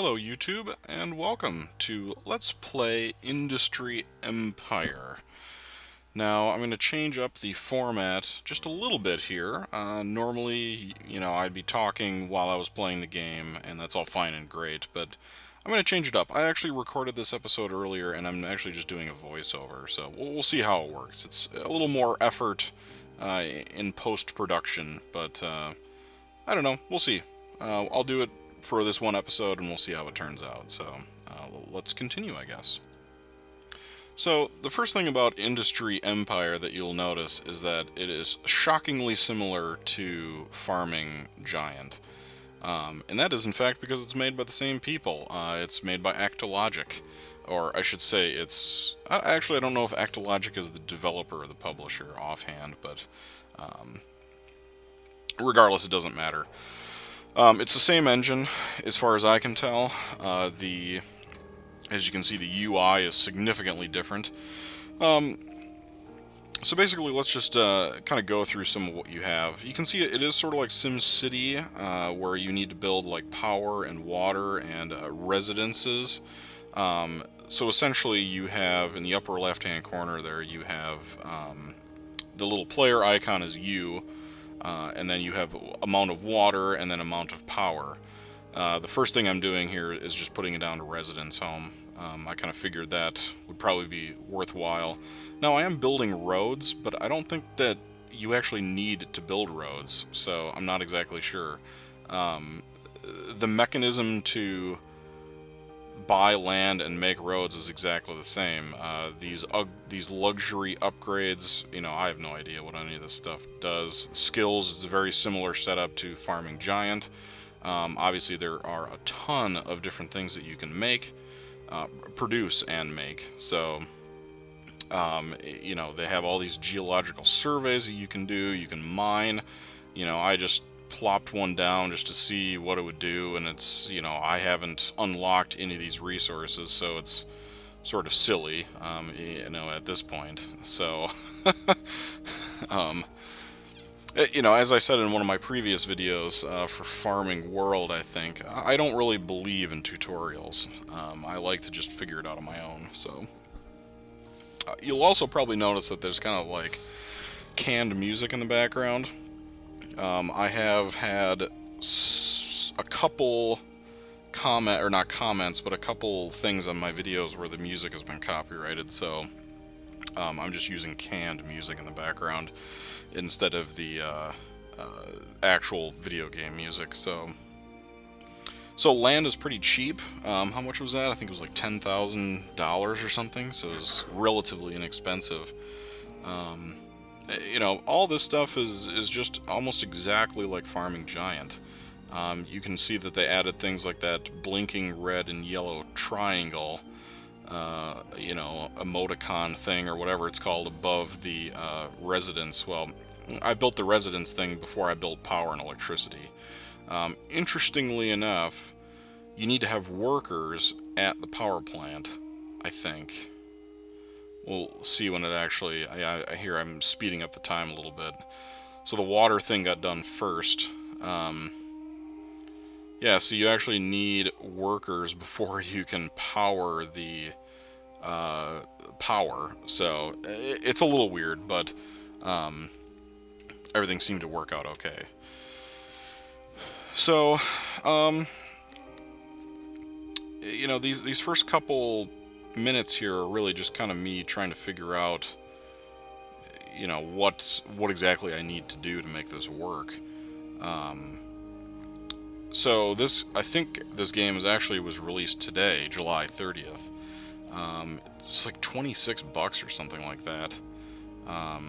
Hello YouTube, and welcome to Let's Play Industry Empire. Now, I'm going to change up the format just a little bit here. Normally, I'd be talking while I was playing the game, and that's all fine and great, but I'm going to change it up. I actually recorded this episode earlier, and I'm actually just doing a voiceover, so we'll see how it works. It's a little more effort in post-production, but I don't know. We'll see. I'll do it for this one episode, and we'll see how it turns out. So let's continue, I guess. So the first thing about Industry Empire that you'll notice is that it is shockingly similar to Farming Giant. And that is, in fact, because it's made by the same people. It's made by Actologic. Or I should say it's... Actually, I don't know if Actologic is the developer or the publisher offhand, but regardless, it doesn't matter. It's the same engine, as far as I can tell. As you can see, the UI is significantly different. So basically, let's just kind of go through some of what you have. You can see it is sort of like SimCity, where you need to build like power and water and residences. So essentially, you have in the upper left-hand corner there, you have the little player icon is you. And then you have amount of water and then amount of power. The first thing I'm doing here is just putting it down to residence home. I kind of figured that would probably be worthwhile. Now, I am building roads, but I don't think that you actually need to build roads, so I'm not exactly sure. The mechanism to buy land and make roads is exactly the same. These luxury upgrades, I have no idea what any of this stuff does. Skills is a very similar setup to Farming Giant. Obviously, there are a ton of different things that you can make, produce, and make. So, they have all these geological surveys that you can do. You can mine. I just plopped one down just to see what it would do, and it's, I haven't unlocked any of these resources, so it's sort of silly, at this point. So, as I said in one of my previous videos for Farming World, I think, I don't really believe in tutorials. I like to just figure it out on my own, so. You'll also probably notice that there's kind of like canned music in the background. I have had a couple not comments, but a couple things on my videos where the music has been copyrighted, so I'm just using canned music in the background instead of the actual video game music. So land is pretty cheap. How much was that? I think it was like $10,000 or something, so it was relatively inexpensive. All this stuff is just almost exactly like Farming Giant. You can see that they added things like that blinking red and yellow triangle, emoticon thing or whatever it's called above the residence. Well, I built the residence thing before I built power and electricity. Interestingly enough, you need to have workers at the power plant, I think. We'll see when it actually... I hear I'm speeding up the time a little bit. So the water thing got done first. Yeah, so you actually need workers before you can power the power. So it's a little weird, but everything seemed to work out okay. So, these first couple minutes here are really just kind of me trying to figure out, what exactly I need to do to make this work. So I think this game was released today, July 30th. It's like $26 or something like that. I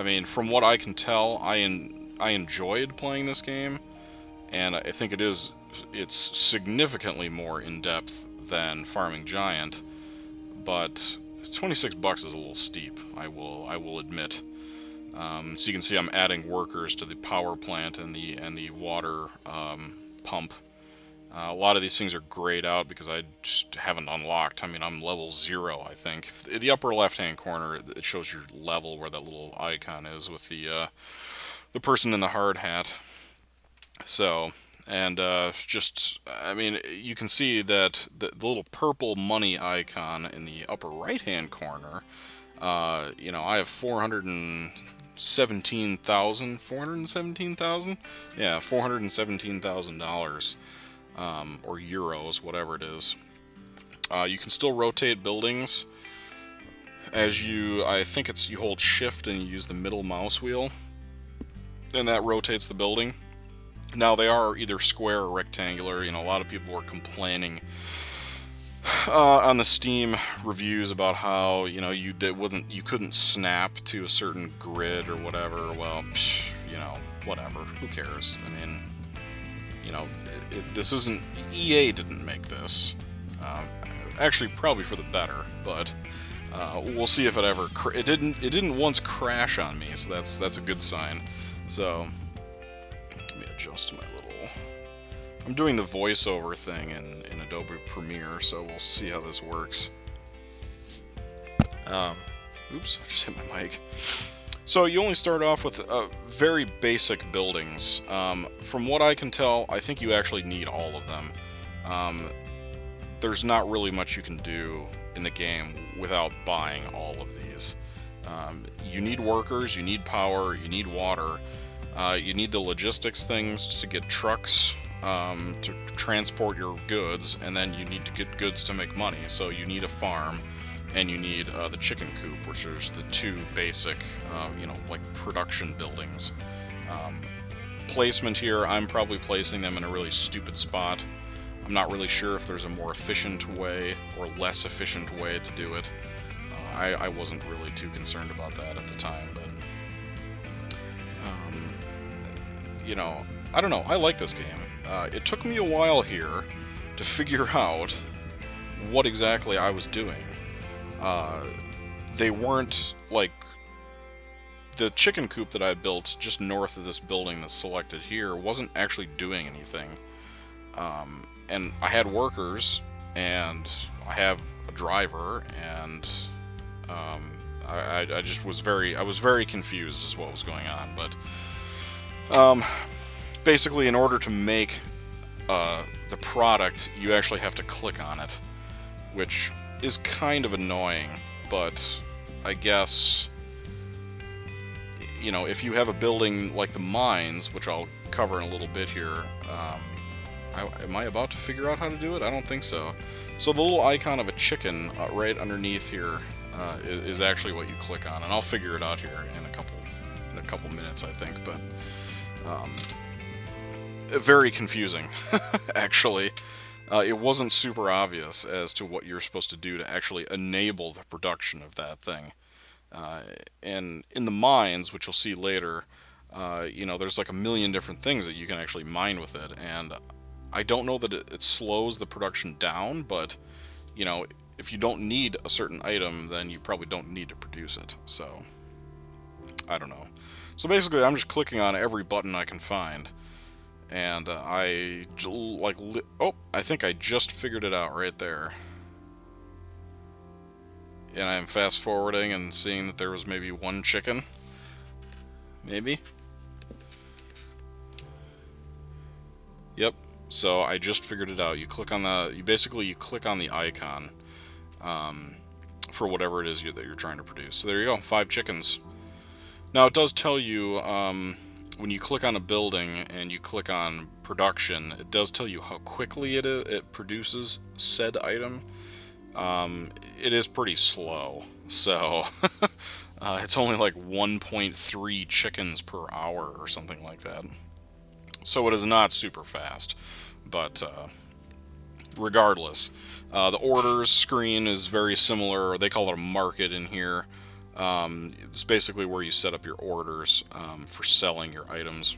mean, from what I can tell, I enjoyed playing this game, and I think it's significantly more in depth than Farming Giant, but $26 is a little steep, I will admit. So you can see I'm adding workers to the power plant and the water pump. A lot of these things are grayed out because I just haven't unlocked. I mean, I'm level 0, I think. In the upper left-hand corner, it shows your level where that little icon is with the person in the hard hat. So, And just, I mean, you can see that the little purple money icon in the upper right-hand corner, I have 417,000. Yeah, $417,000, or euros, whatever it is. You can still rotate buildings I think you hold shift and you use the middle mouse wheel, and that rotates the building. Now they are either square or rectangular. A lot of people were complaining on the Steam reviews about how you couldn't snap to a certain grid or whatever. Well, whatever. Who cares? I mean, this isn't EA didn't make this. Actually, probably for the better, but we'll see if it didn't once crash on me, so that's a good sign. So let me adjust my little. I'm doing the voiceover thing in Adobe Premiere, so we'll see how this works. Oops, I just hit my mic. So you only start off with very basic buildings. From what I can tell, I think you actually need all of them. There's not really much you can do in the game without buying all of these. You need workers, you need power, you need water, you need the logistics things to get trucks to transport your goods, and then you need to get goods to make money. So you need a farm, and you need the chicken coop, which is the two basic, like production buildings. Placement here, I'm probably placing them in a really stupid spot. I'm not really sure if there's a more efficient way or less efficient way to do it. I wasn't really too concerned about that at the time, but I don't know. I like this game. It took me a while here to figure out what exactly I was doing. They weren't like the chicken coop that I built just north of this building that's selected here wasn't actually doing anything. And I had workers, and I have a driver, and I just was very confused as to what was going on. But basically, in order to make the product, you actually have to click on it, which is kind of annoying. But I guess if you have a building like the mines, which I'll cover in a little bit here. Am I about to figure out how to do it? I don't think so. So the little icon of a chicken right underneath here is actually what you click on, and I'll figure it out here in a couple minutes, I think. But very confusing, actually. It wasn't super obvious as to what you're supposed to do to actually enable the production of that thing. And in the mines, which you'll see later, there's like a million different things that you can actually mine with it, and I don't know that it slows the production down, but, if you don't need a certain item, then you probably don't need to produce it, so, I don't know. So basically, I'm just clicking on every button I can find, and I think I just figured it out right there. And I'm fast forwarding and seeing that there was maybe one chicken. Maybe. Yep. So I just figured it out. You click on you click on the icon for whatever it is that you're trying to produce. So there you go, 5 chickens. Now it does tell you when you click on a building and you click on production, it does tell you how quickly it produces said item. It is pretty slow, so it's only like 1.3 chickens per hour or something like that. So it is not super fast, but regardless, the orders screen is very similar. They call it a market in here. It's basically where you set up your orders for selling your items.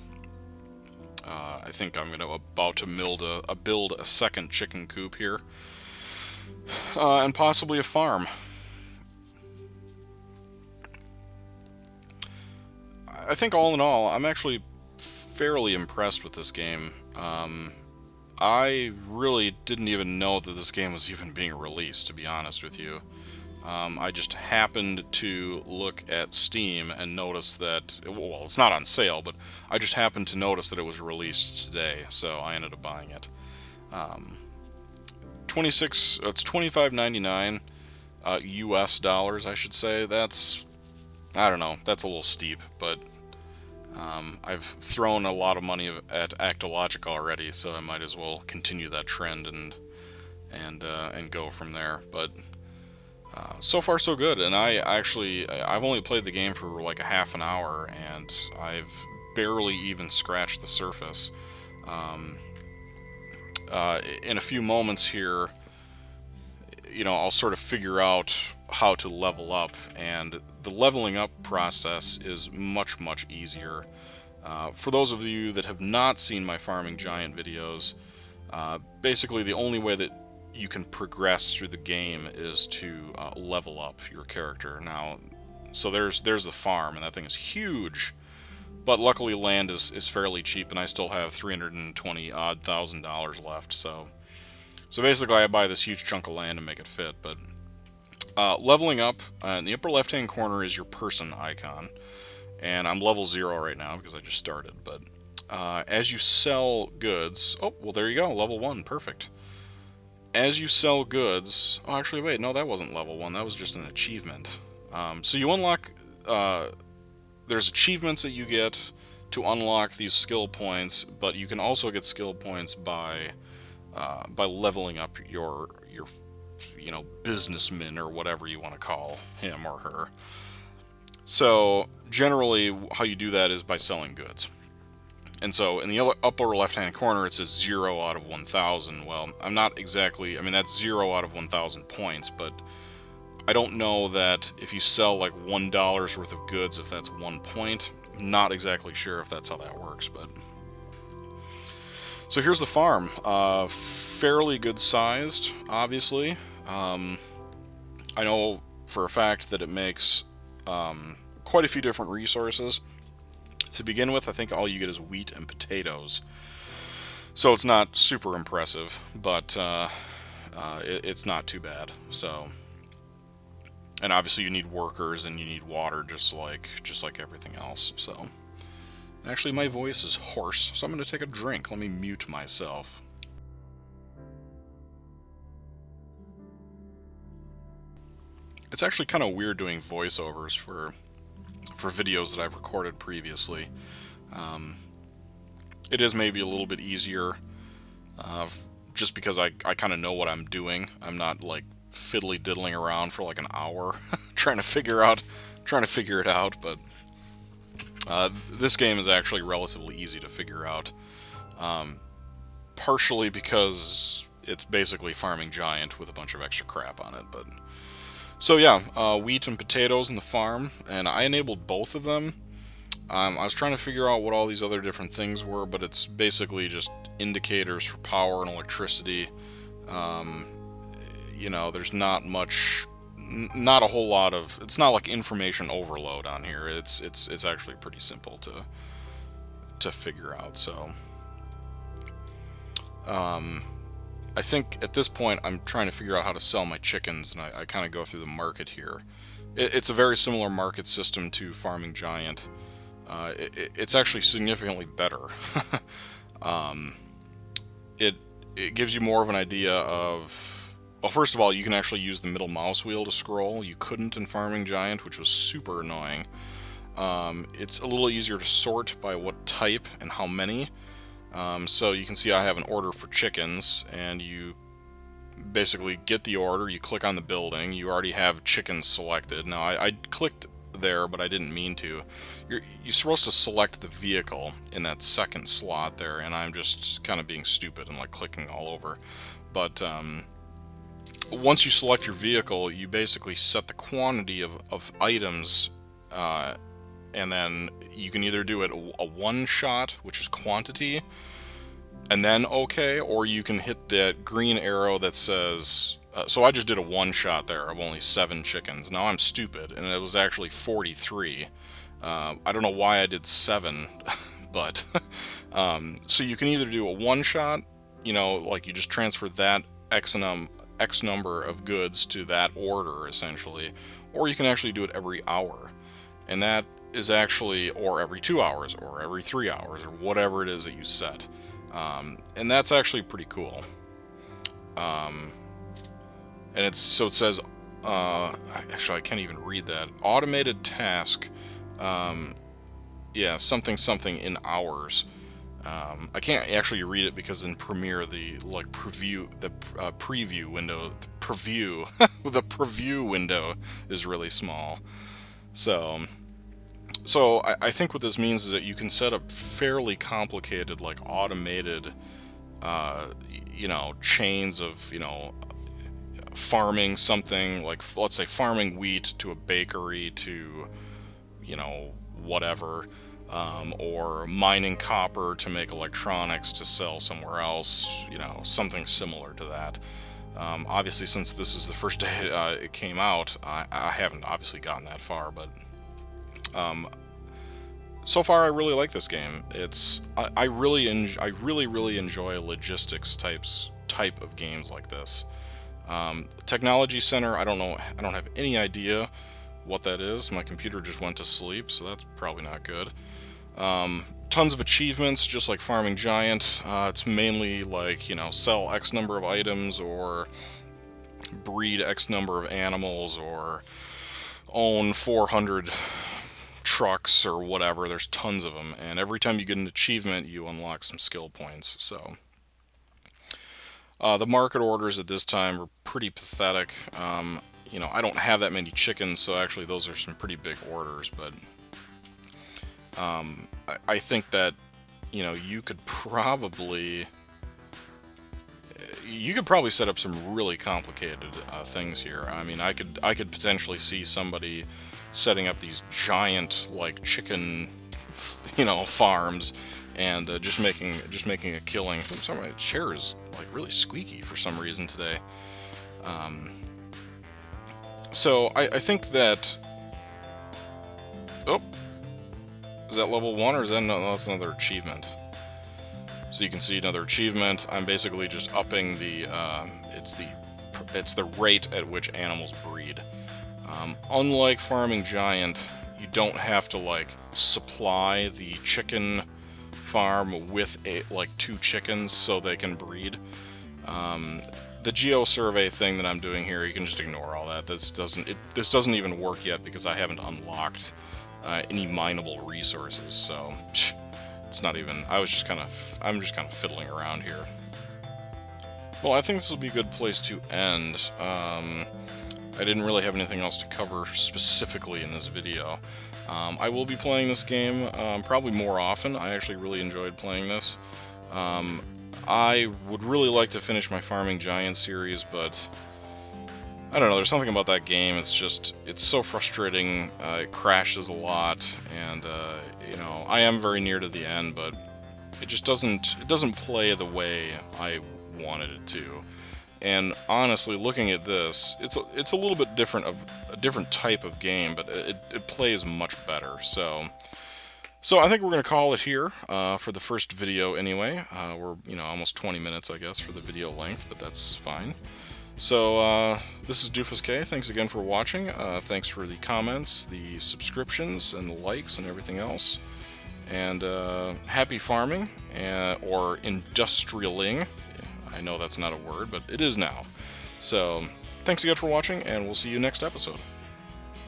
I think I'm about to build a second chicken coop here. And possibly a farm. I think all in all, I'm actually fairly impressed with this game. I really didn't even know that this game was even being released, to be honest with you. I just happened to look at Steam and notice that, well, it's not on sale, but I just happened to notice that it was released today, so I ended up buying it. 26, it's $25.99 US dollars, I should say. That's, I don't know, that's a little steep, but I've thrown a lot of money at Actologic already, so I might as well continue that trend and go from there. But so far so good, and I've only played the game for like a half an hour, and I've barely even scratched the surface. Um, in a few moments here, I'll sort of figure out how to level up, and the leveling up process is much, much easier. For those of you that have not seen my Farming Giant videos, basically the only way that you can progress through the game is to level up your character. Now, so there's the farm, and that thing is huge, but luckily land is fairly cheap, and I still have 320 odd thousand dollars left. So basically, I buy this huge chunk of land and make it fit. But leveling up, in the upper left-hand corner is your person icon, and I'm level 0 right now because I just started. But as you sell goods, oh well, there you go, level 1, perfect. As you sell goods, oh actually wait, no, that wasn't level 1, that was just an achievement. So you unlock, there's achievements that you get to unlock these skill points, but you can also get skill points by leveling up your businessman, or whatever you want to call him or her. So generally how you do that is by selling goods. And so in the upper left-hand corner, it says 0 out of 1,000. Well, I'm not exactly, I mean, that's 0 out of 1,000 points, but I don't know that if you sell like $1 worth of goods, if that's 1 point. I'm not exactly sure if that's how that works, but... So here's the farm. Fairly good sized, obviously. I know for a fact that it makes quite a few different resources. To begin with, I think all you get is wheat and potatoes. So it's not super impressive, but it's not too bad. So, and obviously you need workers and you need water, just like everything else. So, actually my voice is hoarse, so I'm going to take a drink. Let me mute myself. It's actually kind of weird doing voiceovers for videos that I've recorded previously. It is maybe a little bit easier, just because I kind of know what I'm doing. I'm not like fiddly diddling around for like an hour trying to figure it out. But this game is actually relatively easy to figure out, partially because it's basically Farming Giant with a bunch of extra crap on it. But so yeah, wheat and potatoes in the farm, and I enabled both of them. I was trying to figure out what all these other different things were, but it's basically just indicators for power and electricity. There's not much, not a whole lot of, it's not like information overload on here. It's actually pretty simple to figure out. So I think at this point I'm trying to figure out how to sell my chickens, and I kind of go through the market here. It's a very similar market system to Farming Giant. It's actually significantly better. It gives you more of an idea of... Well, first of all, you can actually use the middle mouse wheel to scroll. You couldn't in Farming Giant, which was super annoying. It's a little easier to sort by what type and how many. So you can see I have an order for chickens, and you basically get the order, you click on the building, you already have chickens selected. Now I clicked there, but I didn't mean to. You're supposed to select the vehicle in that second slot there, and I'm just kind of being stupid and like clicking all over. But once you select your vehicle, you basically set the quantity of items, and then you can either do it a one shot, which is quantity, and then okay, or you can hit that green arrow that says, so I just did a one shot there of only 7 chickens. Now I'm stupid, and it was actually 43. I don't know why I did 7, but so you can either do a one shot, like you just transfer that X X number of goods to that order, essentially, or you can actually do it every hour. And that is actually, or every 2 hours, or every 3 hours, or whatever it is that you set. And that's actually pretty cool. And it says, actually, I can't even read that. Automated task, yeah, something in hours. I can't actually read it because in Premiere the preview window, the preview window is really small. So I think what this means is that you can set up fairly complicated, like automated, chains of, farming something, like let's say farming wheat to a bakery to, whatever, or mining copper to make electronics to sell somewhere else, something similar to that. Obviously, since this is the first day it came out, I haven't obviously gotten that far, but so far I really like this game. I really enjoy logistics type of games like this. Technology Center, I don't have any idea what that is. My computer just went to sleep, so that's probably not good. Tons of achievements, just like Farming Giant. It's mainly like, sell X number of items, or breed X number of animals, or own 400 trucks, or whatever. There's tons of them, and every time you get an achievement, you unlock some skill points. So the market orders at this time are pretty pathetic. I don't have that many chickens, so actually those are some pretty big orders, but I think that, you could probably set up some really complicated things here. I mean, I could potentially see somebody setting up these giant, like, chicken, farms, and just making a killing. Oops, sorry, my chair is like really squeaky for some reason today. So I think that. Oh, is that level 1, or is that no? That's another achievement. So you can see another achievement. I'm basically just upping the. It's the rate at which animals breed. Unlike Farming Giant, you don't have to like supply the chicken farm with 2 chickens so they can breed. The geo survey thing that I'm doing here, you can just ignore all that. This doesn't even work yet because I haven't unlocked any mineable resources. So it's not even. I'm just kind of fiddling around here. Well, I think this will be a good place to end. I didn't really have anything else to cover specifically in this video. I will be playing this game probably more often. I actually really enjoyed playing this. I would really like to finish my Farming Giant series, but I don't know, there's something about that game, it's so frustrating. It crashes a lot, and I am very near to the end, but it just doesn't play the way I wanted it to. And honestly, looking at this, it's a little bit different, of a different type of game, but it plays much better. So I think we're going to call it here for the first video anyway. We're almost 20 minutes, I guess, for the video length, but that's fine. So this is Doofus K. Thanks again for watching. Thanks for the comments, the subscriptions, and the likes, and everything else. And happy farming, or industrialing. I know that's not a word, but it is now. So thanks again for watching, and we'll see you next episode.